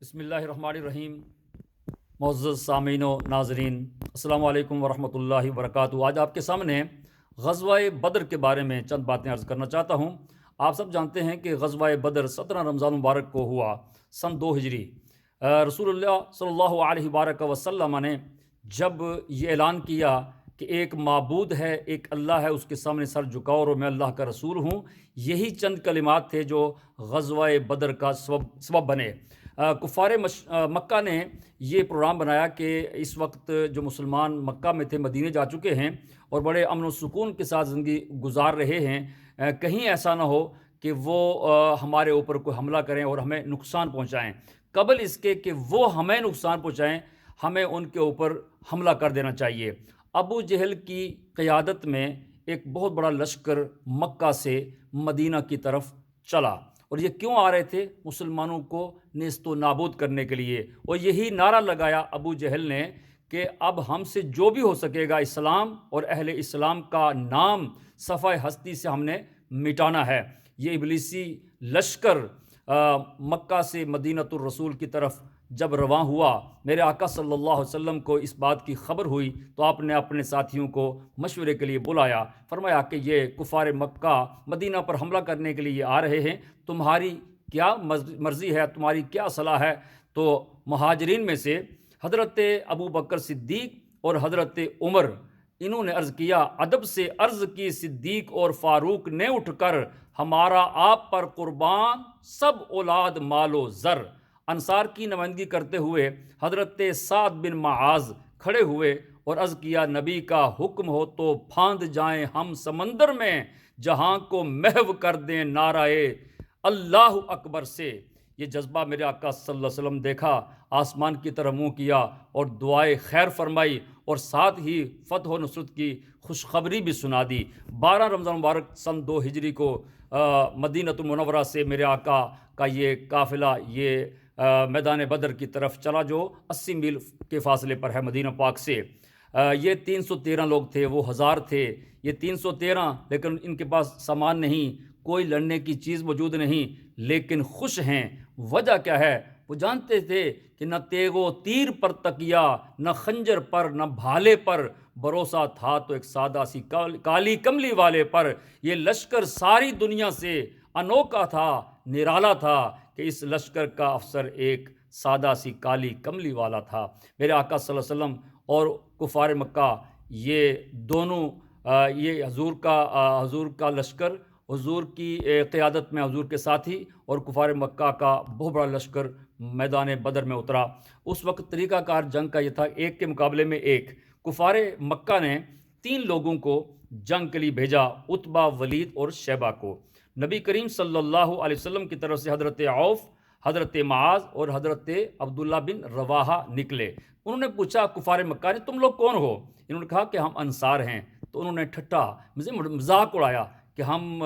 بسم اللہ الرحمن الرحیم۔ معزز سامعین و ناظرین، السلام علیکم ورحمۃ اللہ وبرکاتہ۔ آج آپ کے سامنے غزوہ بدر کے بارے میں چند باتیں عرض کرنا چاہتا ہوں۔ آپ سب جانتے ہیں کہ غزوہ بدر 17 رمضان مبارک کو ہوا، سن 2 ہجری۔ رسول اللہ صلی اللہ علیہ وآلہ وسلم نے جب یہ اعلان کیا کہ ایک معبود ہے، ایک اللہ ہے، اس کے سامنے سر جھکاؤ اور میں اللہ کا رسول ہوں، یہی چند کلمات تھے جو غزوہ بدر کا سبب بنے۔ کفار مکہ نے یہ پروگرام بنایا کہ اس وقت جو مسلمان مکہ میں تھے مدینے جا چکے ہیں اور بڑے امن و سکون کے ساتھ زندگی گزار رہے ہیں، کہیں ایسا نہ ہو کہ وہ ہمارے اوپر کوئی حملہ کریں اور ہمیں نقصان پہنچائیں۔ قبل اس کے کہ وہ ہمیں نقصان پہنچائیں، ہمیں ان کے اوپر حملہ کر دینا چاہیے۔ ابو جہل کی قیادت میں ایک بہت بڑا لشکر مکہ سے مدینہ کی طرف چلا، اور یہ کیوں آ رہے تھے؟ مسلمانوں کو نیست و نابود کرنے کے لیے۔ اور یہی نعرہ لگایا ابو جہل نے کہ اب ہم سے جو بھی ہو سکے گا اسلام اور اہل اسلام کا نام صفحہ ہستی سے ہم نے مٹانا ہے۔ یہ ابلیسی لشکر مکہ سے مدینۃ الرسول کی طرف جب رواں ہوا، میرے آقا صلی اللہ علیہ وسلم کو اس بات کی خبر ہوئی تو آپ نے اپنے ساتھیوں کو مشورے کے لیے بلایا۔ فرمایا کہ یہ کفار مکہ مدینہ پر حملہ کرنے کے لیے آ رہے ہیں، تمہاری کیا مرضی ہے، تمہاری کیا صلاح ہے؟ تو مہاجرین میں سے حضرت ابو بکر صدیق اور حضرت عمر، انہوں نے عرض کیا، ادب سے عرض کی صدیق اور فاروق نے اٹھ کر، ہمارا آپ پر قربان سب اولاد مال و زر۔ انصار کی نمائندگی کرتے ہوئے حضرت سعد بن معاذ کھڑے ہوئے اور عرض کیا، نبی کا حکم ہو تو پھاند جائیں ہم سمندر میں، جہاں کو محو کر دیں نعرہ اللہ اکبر سے۔ یہ جذبہ میرے آقا صلی اللہ علیہ وسلم دیکھا، آسمان کی طرف منہ کیا اور دعائے خیر فرمائی، اور ساتھ ہی فتح و نصرت کی خوشخبری بھی سنا دی۔ 12 رمضان مبارک سن 2 ہجری کو مدینۃ المنورہ سے میرے آقا کا یہ قافلہ یہ میدان بدر کی طرف چلا، جو 80 میل کے فاصلے پر ہے مدینہ پاک سے۔ یہ 313 لوگ تھے، وہ 1000 تھے۔ یہ 313، لیکن ان کے پاس سامان نہیں، کوئی لڑنے کی چیز موجود نہیں، لیکن خوش ہیں۔ وجہ کیا ہے؟ وہ جانتے تھے کہ نہ تیغ و تیر پر تکیہ، نہ خنجر پر، نہ بھالے پر، بھروسہ تھا تو ایک سادہ سی کالی کملی والے پر۔ یہ لشکر ساری دنیا سے انوکھا تھا، نرالا تھا کہ اس لشکر کا افسر ایک سادہ سی کالی کملی والا تھا۔ میرے آقا صلی اللہ علیہ وسلم اور کفار مکہ، یہ دونوں یہ حضور کا لشکر، حضور کی قیادت میں حضور کے ساتھی، اور کفار مکہ کا بہت بڑا لشکر میدان بدر میں اترا۔ اس وقت طریقہ کار جنگ کا یہ تھا، ایک کے مقابلے میں ایک۔ کفار مکہ نے 3 لوگوں کو جنگ کے لیے بھیجا، عتبہ، ولید اور شیبہ کو۔ نبی کریم صلی اللہ علیہ وسلم کی طرف سے حضرت عوف، حضرت معاذ اور حضرت عبداللہ بن رواحہ نکلے۔ انہوں نے پوچھا کفار مکہ نے، تم لوگ کون ہو؟ انہوں نے کہا کہ ہم انصار ہیں۔ تو انہوں نے ٹھٹھا مذاق اڑایا کہ ہم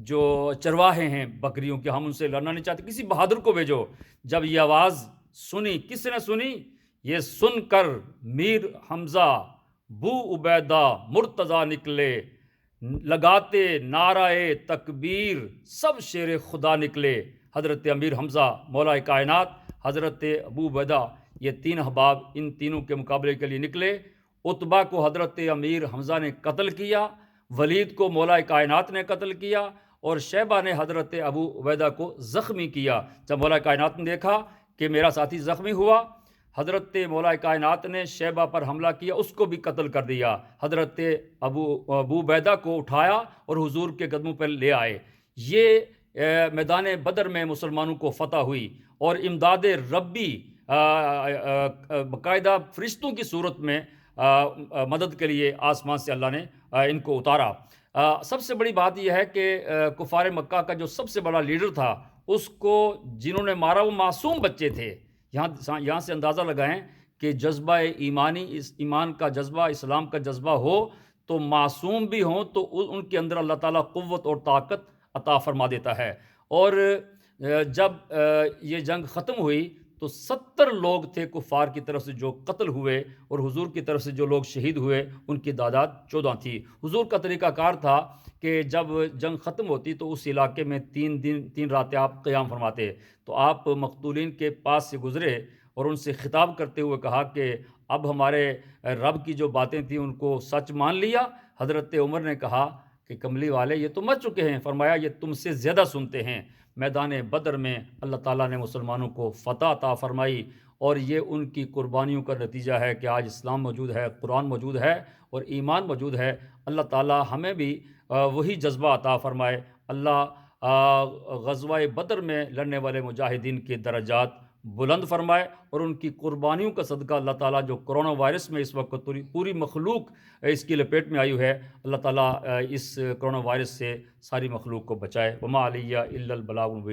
جو چرواہے ہیں بکریوں کے، ہم ان سے لڑنا نہیں چاہتے، کسی بہادر کو بھیجو۔ جب یہ آواز سنی، کس نے سنی؟ یہ سن کر میر حمزہ، بو عبیدہ، مرتضیٰ نکلے، لگاتے نعرہ تکبیر، سب شیر خدا نکلے۔ حضرت امیر حمزہ مولا کائنات، حضرت ابو عبیدہ، یہ 3 احباب ان تینوں کے مقابلے کے لیے نکلے۔ عتبہ کو حضرت امیر حمزہ نے قتل کیا، ولید کو مولا کائنات نے قتل کیا، اور شیبہ نے حضرت ابو عبیدہ کو زخمی کیا۔ جب مولا کائنات نے دیکھا کہ میرا ساتھی زخمی ہوا، حضرت مولا کائنات نے شیبہ پر حملہ کیا، اس کو بھی قتل کر دیا۔ حضرت ابو عبیدہ کو اٹھایا اور حضور کے قدموں پر لے آئے۔ یہ میدان بدر میں مسلمانوں کو فتح ہوئی، اور امداد ربی باقاعدہ فرشتوں کی صورت میں مدد کے لیے آسمان سے اللہ نے ان کو اتارا۔ سب سے بڑی بات یہ ہے کہ کفار مکہ کا جو سب سے بڑا لیڈر تھا، اس کو جنہوں نے مارا وہ معصوم بچے تھے۔ یہاں سے اندازہ لگائیں کہ جذبہ ایمانی، اس ایمان کا جذبہ، اسلام کا جذبہ ہو تو معصوم بھی ہوں تو ان کے اندر اللہ تعالیٰ قوت اور طاقت عطا فرما دیتا ہے۔ اور جب یہ جنگ ختم ہوئی تو 70 لوگ تھے کفار کی طرف سے جو قتل ہوئے، اور حضور کی طرف سے جو لوگ شہید ہوئے ان کی تعداد 14 تھی۔ حضور کا طریقہ کار تھا کہ جب جنگ ختم ہوتی تو اس علاقے میں 3 راتیں آپ قیام فرماتے، تو آپ مقتولین کے پاس سے گزرے اور ان سے خطاب کرتے ہوئے کہا کہ اب ہمارے رب کی جو باتیں تھیں ان کو سچ مان لیا؟ حضرت عمر نے کہا کہ کملی والے یہ تو مر چکے ہیں۔ فرمایا یہ تم سے زیادہ سنتے ہیں۔ میدان بدر میں اللہ تعالیٰ نے مسلمانوں کو فتح عطا فرمائی، اور یہ ان کی قربانیوں کا نتیجہ ہے کہ آج اسلام موجود ہے، قرآن موجود ہے اور ایمان موجود ہے۔ اللہ تعالیٰ ہمیں بھی وہی جذبہ عطا فرمائے۔ اللہ غزوہ بدر میں لڑنے والے مجاہدین کے درجات بلند فرمائے، اور ان کی قربانیوں کا صدقہ اللہ تعالیٰ جو کرونا وائرس میں اس وقت پوری مخلوق اس کی لپیٹ میں آئی ہے، اللہ تعالیٰ اس کرونا وائرس سے ساری مخلوق کو بچائے۔ وما علیہ الا البلاغ المبین۔